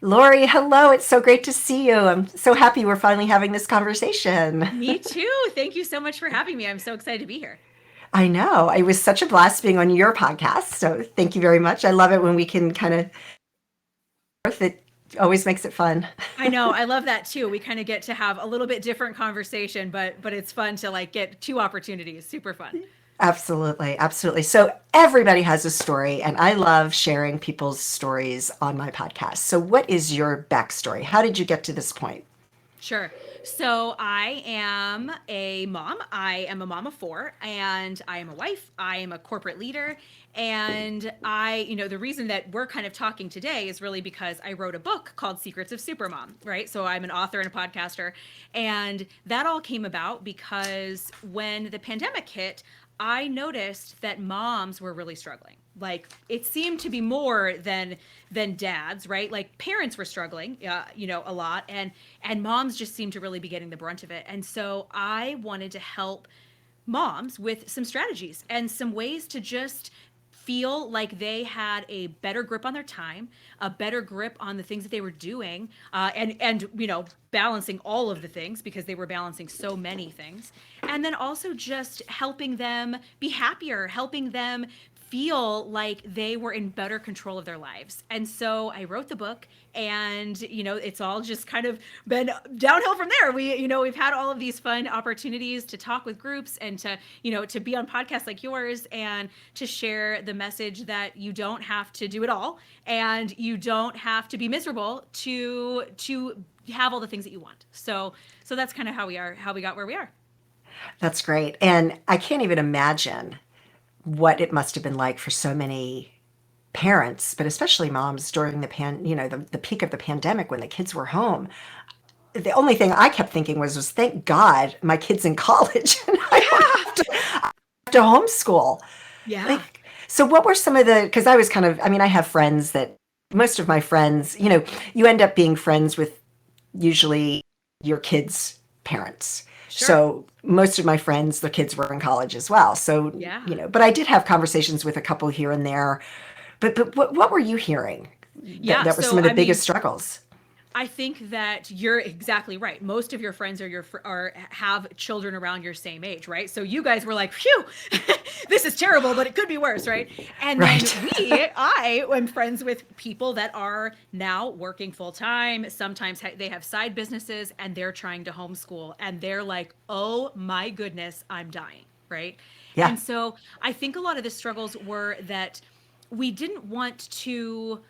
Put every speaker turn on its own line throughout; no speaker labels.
Lori, hello. It's so great to see you. I'm so happy we're finally having this conversation.
Me too. Thank you so much for having me. I'm so excited to be here.
I know. It was such a blast being on your podcast. So thank you very much. I love it when we can kind of, it always makes it fun.
I know. I love that too. We kind of get to have a little bit different conversation, but it's fun to like get two opportunities. Super fun.
Absolutely. Absolutely. So everybody has a story, and I love sharing people's stories on my podcast. So, what is your backstory? How did you get to this point?
Sure. So I am a mom. I am a mom of four, and I am a wife. I am a corporate leader. And the reason that we're kind of talking today is really because I wrote a book called Secrets of Supermom, right? So I'm an author and a podcaster. And that all came about because when the pandemic hit, I noticed that moms were really struggling. Like it seemed to be more than dads, right? Like parents were struggling, a lot, and moms just seemed to really be getting the brunt of it. And so I wanted to help moms with some strategies and some ways to just feel like they had a better grip on their time, a better grip on the things that they were doing, and balancing all of the things because they were balancing so many things, and then also just helping them be happier, helping them feel like they were in better control of their lives. And so I wrote the book, and it's all just kind of been downhill from there. We've had all of these fun opportunities to talk with groups and to be on podcasts like yours and to share the message that you don't have to do it all, and you don't have to be miserable to have all the things that you want. So that's kind of how we got where we are.
That's great. And I can't even imagine what it must have been like for so many parents, but especially moms during the peak of the pandemic when the kids were home. The only thing I kept thinking was thank God my kid's in college and I don't
Yeah.
have to homeschool.
Yeah.
Like, so what were some of the, because I was kind of, I mean, I have friends that most of my friends, you end up being friends with usually your kids' parents.
Sure.
So most of my friends, their kids were in college as well. So,
Yeah.
but I did have conversations with a couple here and there. But what were you hearing
Yeah.
that were some
So
of the
I
biggest
mean,
struggles?
I think that you're exactly right. Most of your friends are have children around your same age, right? So you guys were like, "Phew, this is terrible, but it could be worse," right? And then
Right.
I am friends with people that are now working full time. Sometimes they have side businesses and they're trying to homeschool, and they're like, "Oh my goodness, I'm dying," right?
Yeah.
And so I think a lot of the struggles were that we didn't want to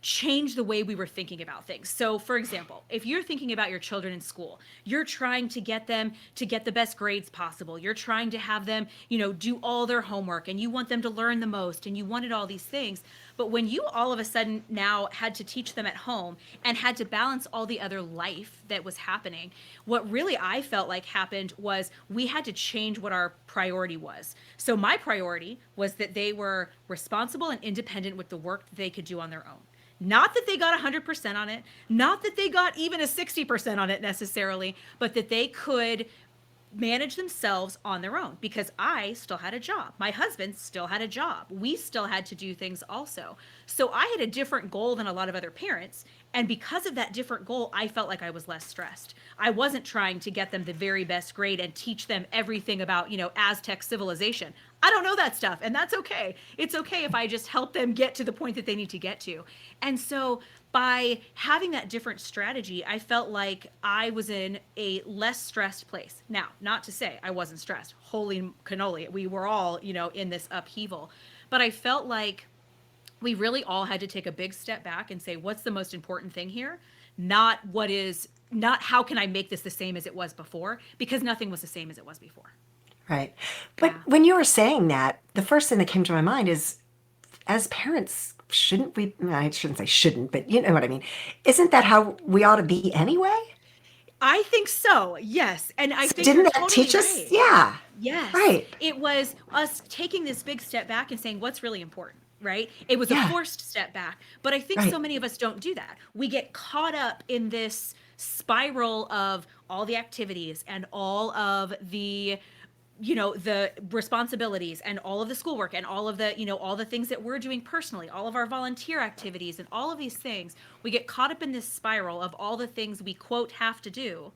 change the way we were thinking about things. So, for example, if you're thinking about your children in school, you're trying to get them to get the best grades possible. You're trying to have them, do all their homework, and you want them to learn the most, and you wanted all these things. But when you all of a sudden now had to teach them at home and had to balance all the other life that was happening, what really I felt like happened was we had to change what our priority was. So my priority was that they were responsible and independent with the work that they could do on their own. Not that they got 100% on it, not that they got even a 60% on it necessarily, but that they could manage themselves on their own because I still had a job. My husband still had a job. We still had to do things also. So I had a different goal than a lot of other parents. And because of that different goal, I felt like I was less stressed. I wasn't trying to get them the very best grade and teach them everything about, Aztec civilization. I don't know that stuff, and that's okay. It's okay if I just help them get to the point that they need to get to. And so by having that different strategy, I felt like I was in a less stressed place. Now, not to say I wasn't stressed. Holy cannoli, we were all, in this upheaval. But I felt like we really all had to take a big step back and say, what's the most important thing here? Not how can I make this the same as it was before, because nothing was the same as it was before.
Right. But
Yeah.
when you were saying that, the first thing that came to my mind is as parents, shouldn't we? I shouldn't say shouldn't, but you know what I mean. Isn't that how we ought to be anyway?
I think so. Yes. And I
So
think you're
didn't that
totally
teach us?
right.
Yeah.
Yes.
Right.
It was us taking this big step back and saying what's really important, right? It was a
Yeah.
forced step back. But I think so
Right.
many of us don't do that. We get caught up in this spiral of all the activities and all of the the responsibilities and all of the schoolwork and all of the, all the things that we're doing personally, all of our volunteer activities and all of these things, we get caught up in this spiral of all the things we quote have to do.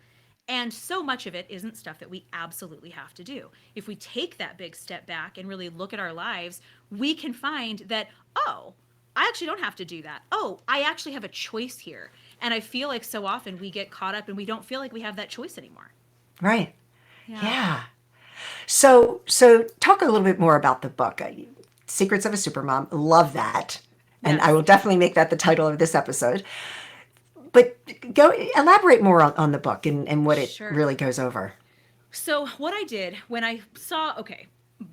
And so much of it isn't stuff that we absolutely have to do. If we take that big step back and really look at our lives, we can find that, oh, I actually don't have to do that. Oh, I actually have a choice here. And I feel like so often we get caught up and we don't feel like we have that choice anymore.
Right.
Yeah.
Yeah. So talk a little bit more about the book. Secrets of a Supermom. Love that. And I
Yes.
will definitely make that the title of this episode. But go elaborate more on the book and what it
Sure.
really goes over.
So, what I did when I saw, okay,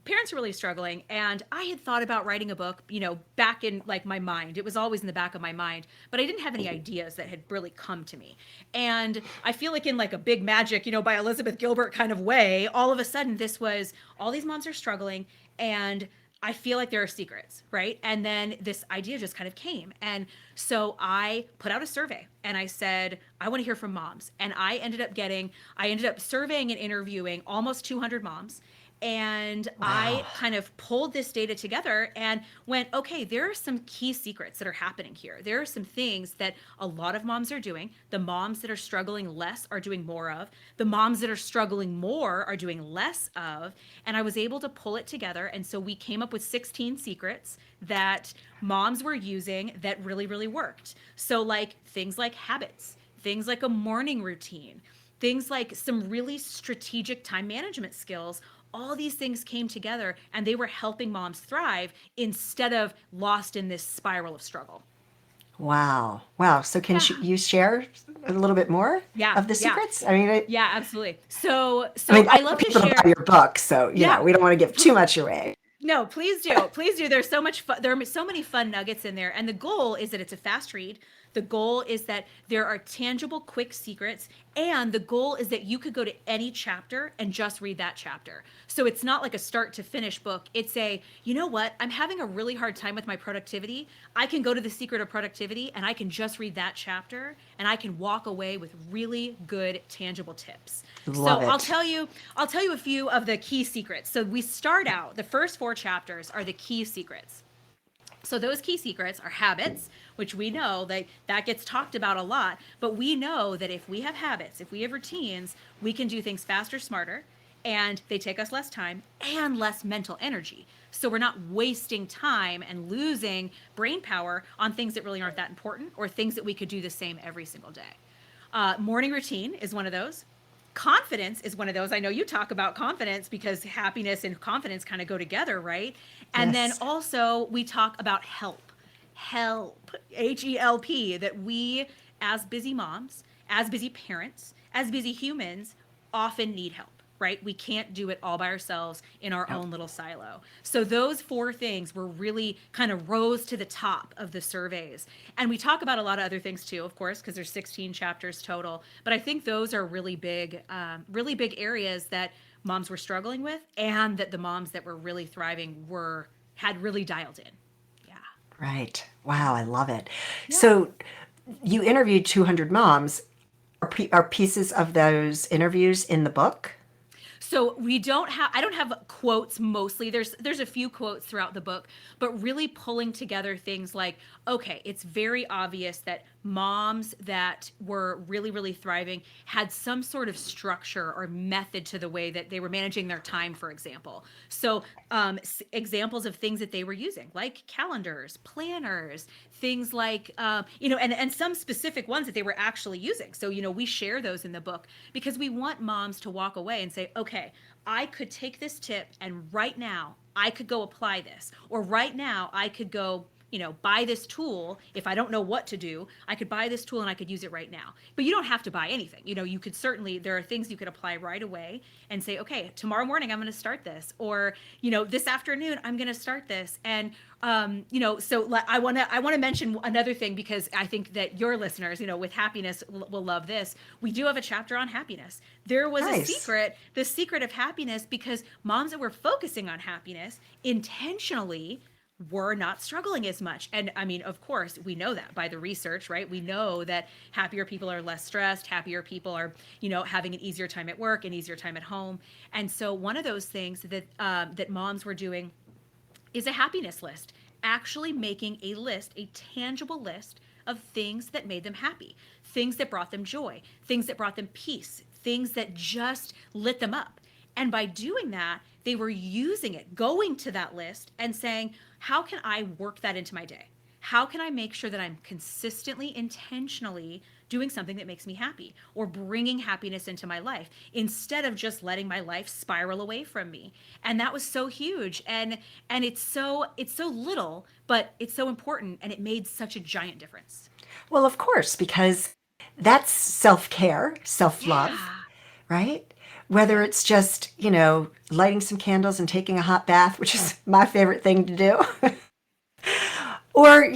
parents are really struggling, and I had thought about writing a book, back in like my mind. It was always in the back of my mind, but I didn't have any ideas that had really come to me. And I feel like in like a big magic, by Elizabeth Gilbert kind of way, all of a sudden this was all these moms are struggling, and I feel like there are secrets, right? And then this idea just kind of came. And so I put out a survey and I said, I want to hear from moms. And I ended up surveying and interviewing almost 200 moms. And
Wow.
I kind of pulled this data together and went, okay, there are some key secrets that are happening here. There are some things that a lot of moms are doing. The moms that are struggling less are doing more of. The moms that are struggling more are doing less of. And I was able to pull it together. And so we came up with 16 secrets that moms were using that really, really worked. So, like things like habits, things like a morning routine, things like some really strategic time management skills. All these things came together and they were helping moms thrive instead of lost in this spiral of struggle.
Wow. Wow. So can
Yeah.
you share a little bit more
Yeah.
of the
Yeah.
secrets?
Yeah, absolutely. So
I
so
mean, I
I
want
love to
people to buy
share.
your book, so
Yeah.
we don't want to give too much away.
No, please do. Please do. There's so much fun. There are so many fun nuggets in there. And the goal is that it's a fast read. The goal is that there are tangible, quick secrets. And the goal is that you could go to any chapter and just read that chapter. So it's not like a start to finish book. It's a, you know what? I'm having a really hard time with my productivity. I can go to The Secret of Productivity and I can just read that chapter and I can walk away with really good, tangible tips.
Love
So
it.
I'll tell you a few of the key secrets. So we start out, the first four chapters are the key secrets. So those key secrets are habits, which we know that gets talked about a lot, but we know that if we have habits, if we have routines, we can do things faster, smarter, and they take us less time and less mental energy. So we're not wasting time and losing brain power on things that really aren't that important or things that we could do the same every single day. Morning routine is one of those. Confidence is one of those. I know you talk about confidence because happiness and confidence kind of go together, right? And then
Yes.
also we talk about help. Help, HELP, that we as busy moms, as busy parents, as busy humans often need help, right? We can't do it all by ourselves in our
Yep.
own little silo. So those four things were really kind of rose to the top of the surveys. And we talk about a lot of other things too, of course, because there's 16 chapters total. But I think those are really big areas that moms were struggling with, and that the moms that were really thriving were had really dialed in. Yeah,
Right. Wow, I love it.
yeah.
So you interviewed 200 moms. Are pieces of those interviews in the book?
So we don't have I don't have quotes mostly. There's a few quotes throughout the book, but really pulling together things like, okay, it's very obvious that moms that were really really thriving had some sort of structure or method to the way that they were managing their time, for example. So examples of things that they were using, like calendars, planners, things like and some specific ones that they were actually using. So we share those in the book because we want moms to walk away and say, okay, I could take this tip and right now I could go apply this, or right now I could go buy this tool. If I don't know what to do, I could buy this tool and I could use it right now. But you don't have to buy anything. You could certainly, there are things you could apply right away and say, okay, tomorrow morning I'm going to start this, or this afternoon I'm going to start this. And so I want to mention another thing, because I think that your listeners, with happiness, will love this. We do have a chapter on happiness. There was a
Nice.
secret, the secret of happiness, because moms that were focusing on happiness intentionally were not struggling as much. And I mean, of course, we know that by the research, right? We know that happier people are less stressed, happier people are, having an easier time at work, an easier time at home. And so one of those things that moms were doing is a happiness list, actually making a list, a tangible list of things that made them happy, things that brought them joy, things that brought them peace, things that just lit them up. And by doing that, they were using it, going to that list and saying, how can I work that into my day? How can I make sure that I'm consistently, intentionally doing something that makes me happy or bringing happiness into my life instead of just letting my life spiral away from me? And that was so huge. And it's so little, but it's so important, and it made such a giant difference.
Well, of course, because that's self care, self love,
Yeah.
right? Whether
Yep.
it's just, lighting some candles and taking a hot bath, which is my favorite thing to do, or,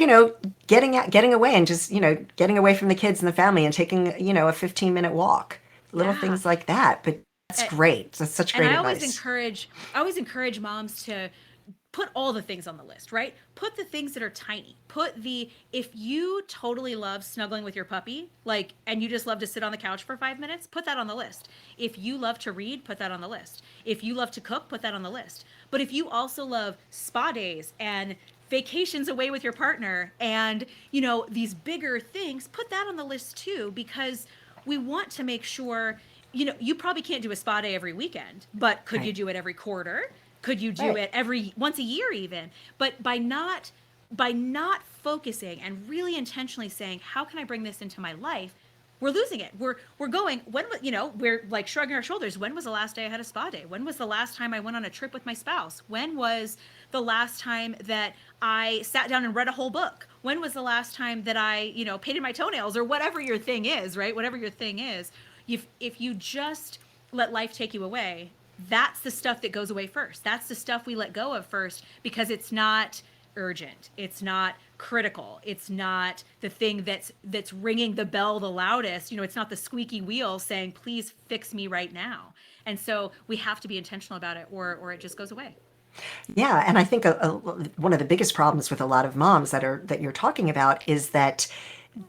getting away and just, getting away from the kids and the family and taking, a 15-minute walk, little
Yeah.
things like that. But that's
A-
great. That's such
And
great
I always
advice.
encourage I always encourage moms to put all the things on the list, right? Put the things that are tiny. Put the If you totally love snuggling with your puppy, like, and you just love to sit on the couch for 5 minutes, put that on the list. If you love to read, put that on the list. If you love to cook, put that on the list. But if you also love spa days and vacations away with your partner and, these bigger things, put that on the list too, because we want to make sure, you probably can't do a spa day every weekend, but could you
Right.
do it every quarter? Could you do
Right.
it every once a year even? But by not focusing and really intentionally saying, how can I bring this into my life? We're losing it. We're going, we're like shrugging our shoulders. When was the last day I had a spa day? When was the last time I went on a trip with my spouse? When was the last time that I sat down and read a whole book? When was the last time that I, painted my toenails, or whatever your thing is, right? Whatever your thing is. If you just let life take you away, that's the stuff that goes away first. That's the stuff we let go of first, because it's not urgent. It's not critical. It's not the thing that's ringing the bell the loudest. It's not the squeaky wheel saying, "Please fix me right now." And so we have to be intentional about it, or it just goes away.
Yeah, and I think one of the biggest problems with a lot of moms that you're talking about is that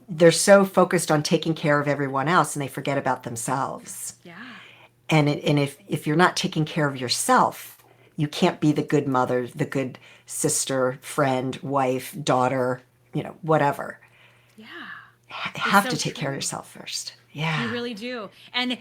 they're so focused on taking care of everyone else and they forget about themselves.
Yeah.
And if you're not taking care of yourself, you can't be the good mother, the good sister, friend, wife, daughter, whatever.
Yeah. It's
Have to
so
take care of
true.
yourself first.
You
Yeah.
really do. And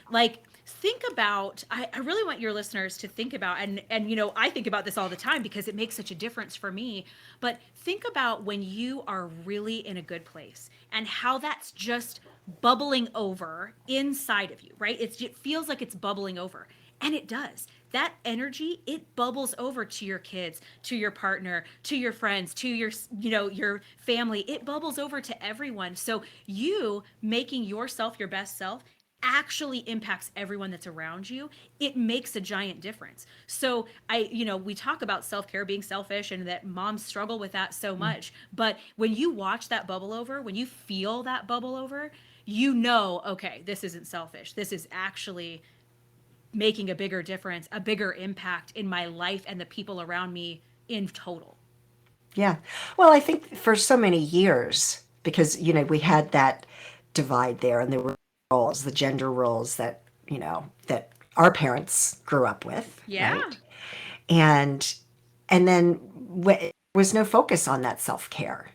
like, think about, I really want your listeners to think about, and I think about this all the time because it makes such a difference for me. But think about when you are really in a good place and how that's just bubbling over inside of you, right? It feels like it's bubbling over. And it does. That energy, it bubbles over to your kids, to your partner, to your friends, to your family. It bubbles over to everyone. So you making yourself your best self actually impacts everyone that's around you. It makes a giant difference. So we talk about self-care being selfish and that moms struggle with that so much. But when you watch that bubble over, when you feel that bubble over, okay, this isn't selfish. This is actually making a bigger difference, a bigger impact in my life and the people around me in total.
Yeah. Well, I think for so many years, because, we had that divide there and there were roles, the gender roles that our parents grew up with,
Yeah.
right? And and then there was no focus on that self-care.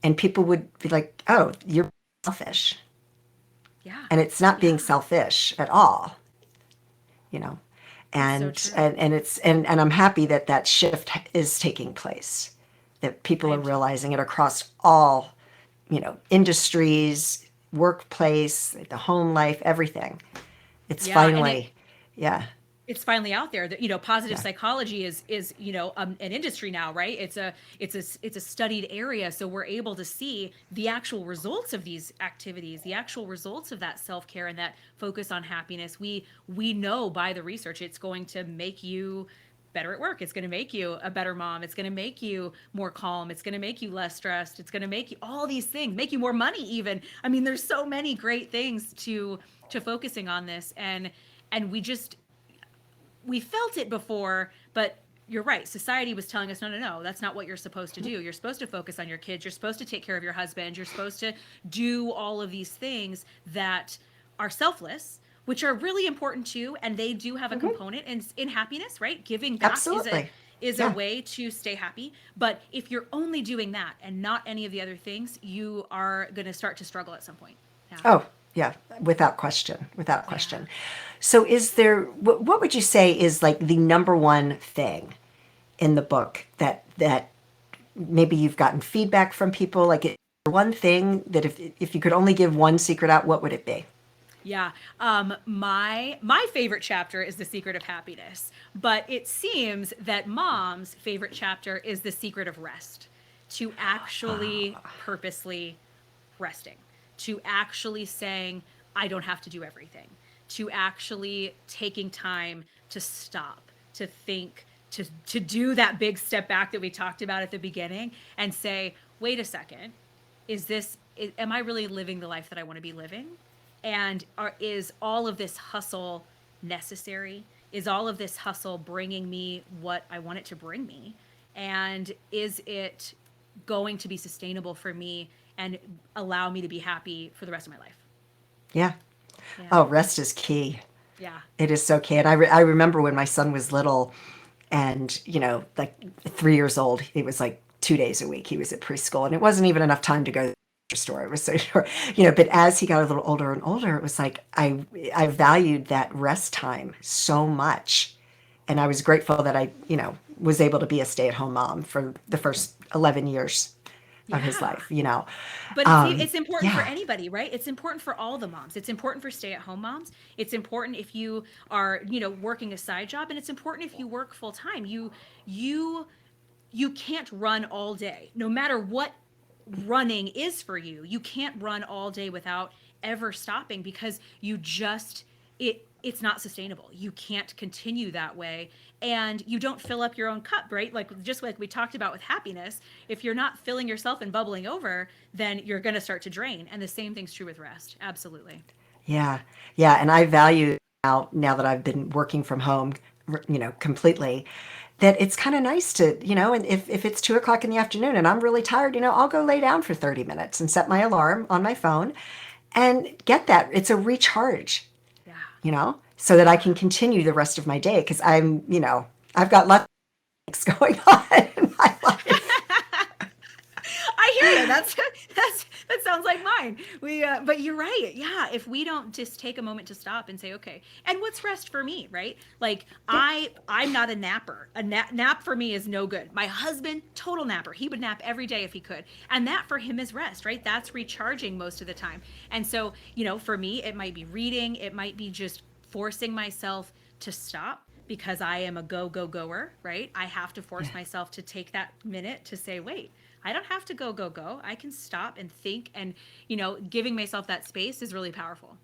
And people would be like, "Oh, you're selfish."
Yeah.
And it's not being
Yeah.
selfish at all, you know.
It's so
And
true.
and I'm happy that that shift is taking place. That
I
people are
am too.
realizing it across all, industries, workplace, the home life, everything. It's
Yeah, and it
finally, yeah,
it's finally out there that positive
yeah,
psychology is an industry now, right? It's a studied area, so we're able to see the actual results of these activities, the actual results of that self-care and that focus on happiness. We know by the research it's going to make you better at work. It's going to make you a better mom. It's going to make you more calm. It's going to make you less stressed. It's going to make you all these things, make you more money even. I mean, there's so many great things to focusing on this, and we felt it before, but you're right. Society was telling us, no, no, no, that's not what you're supposed to do. You're supposed to focus on your kids. You're supposed to take care of your husband. You're supposed to do all of these things that are selfless, which are really important too, and they do have a
Hmm.
component in happiness, right? Giving back
Absolutely.
is a
Yeah.
way to stay happy. But if you're only doing that and not any of the other things, you are going to start to struggle at some point. Yeah.
Oh, yeah, without question, without
Yeah.
question. So, is there, what would you say is like the number one thing in the book that maybe you've gotten feedback from people? Like, one thing that if you could only give one secret out, what would it be?
Yeah. My favorite chapter is The Secret of Happiness, but it seems that mom's favorite chapter is The Secret of Rest. To actually purposely resting, to actually saying, I don't have to do everything, to actually taking time to stop, to think, to do that big step back that we talked about at the beginning and say, wait a second, am I really living the life that I want to be living? And is all of this hustle necessary? Is all of this hustle bringing me what I want it to bring me? And is it going to be sustainable for me and allow me to be happy for the rest of my life?
Yeah.
Yeah.
Oh, rest is key.
Yeah.
It is so key. And I remember when my son was little and, like 3 years old, it was like 2 days a week he was at preschool. And it wasn't even enough time to go to the grocery store. It was so short, but as he got a little older and older, it was like I valued that rest time so much. And I was grateful that I, was able to be a stay-at-home mom for the first 11 years of his
Yeah.
life.
But it's important for
Yeah.
anybody, right? It's important for all the moms. It's important for stay-at-home moms. It's important if you are, working a side job, and it's important if you work full time. You you can't run all day. No matter what running is for you, you can't run all day without ever stopping because it's not sustainable. You can't continue that way, and you don't fill up your own cup, right? Like just like we talked about with happiness, if you're not filling yourself and bubbling over, then you're going to start to drain. And the same thing's true with rest. Absolutely.
Yeah. Yeah. And I value now that I've been working from home, completely, that it's kind of nice to, and if it's 2 o'clock in the afternoon and I'm really tired, I'll go lay down for 30 minutes and set my alarm on my phone and get that. It's a recharge,
Yeah.
so that I
Yeah.
can continue the rest of my day because I've got lots of things going on in my life.
I hear you. That sounds like mine. But you're right. Yeah, if we don't just take a moment to stop and say, okay, and what's rest for me, right? Like I'm not a napper. A nap for me is no good. My husband, total napper. He would nap every day if he could, and that for him is rest, right? That's recharging most of the time. And so, for me, it might be reading. It might be just forcing myself to stop because I am a goer, right? I have to
Yeah.
force myself to take that minute to say, wait, I don't have to go. I can stop and think, and giving myself that space is really powerful.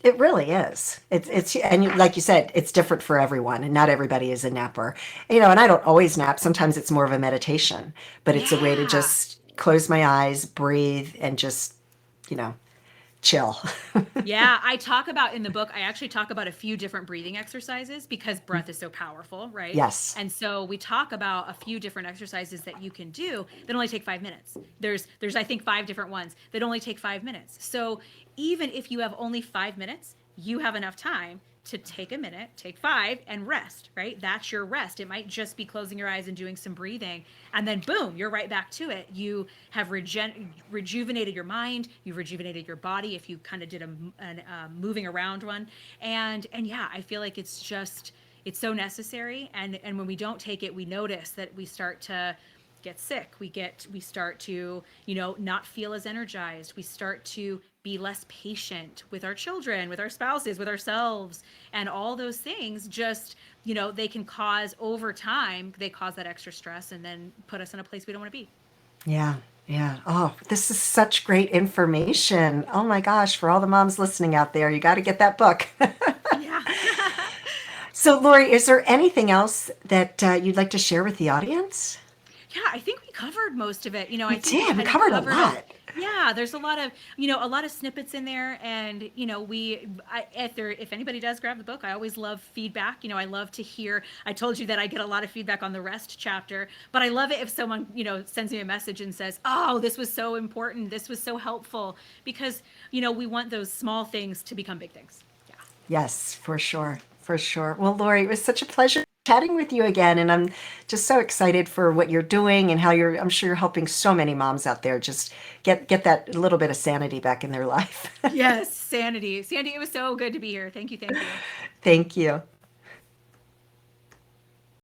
It really is. And like you said, it's different for everyone, and not everybody is a napper. And I don't always nap. Sometimes it's more of a meditation, but it's a way to
Yeah.
just close my eyes, breathe, and just, you know, chill.
Yeah, I talk about in the book, I actually talk about a few different breathing exercises because breath is so powerful, right?
Yes.
And so we talk about a few different exercises that you can do that only take 5 minutes. There's I think five different ones that only take 5 minutes. So even if you have only 5 minutes, you have enough time to take a minute, take five, and rest, right? That's your rest. It might just be closing your eyes and doing some breathing. And then, boom, you're right back to it. You have rejuvenated your mind. You've rejuvenated your body if you kind of did a moving around one. And yeah, I feel like it's so necessary. And when we don't take it, we notice that we start to get sick. We start to not feel as energized. We start to be less patient with our children, with our spouses, with ourselves, and all those things just they can cause over time, they cause that extra stress and then put us in a place we don't want to be.
Yeah. Yeah. Oh, this is such great information. Oh my gosh, for all the moms listening out there, you got to get that book.
Yeah.
So, Lori, is there anything else that you'd like to share with the audience?
Yeah, I think we covered most of it.
We
I think we
did. We
kind of
covered a
covered
lot.
Yeah, there's a lot of, a lot of snippets in there. And, if anybody does grab the book, I always love feedback. I love to hear, I told you that I get a lot of feedback on the rest chapter, but I love it if someone, sends me a message and says, oh, this was so important. This was so helpful, because, we want those small things to become big things. Yeah.
Yes, for sure. For sure. Well, Lori, it was such a pleasure chatting with you again. And I'm just so excited for what you're doing and how I'm sure you're helping so many moms out there just get that little bit of sanity back in their life.
Yes, Sandy. Sandy, it was so good to be here. Thank you. Thank you.
Thank you.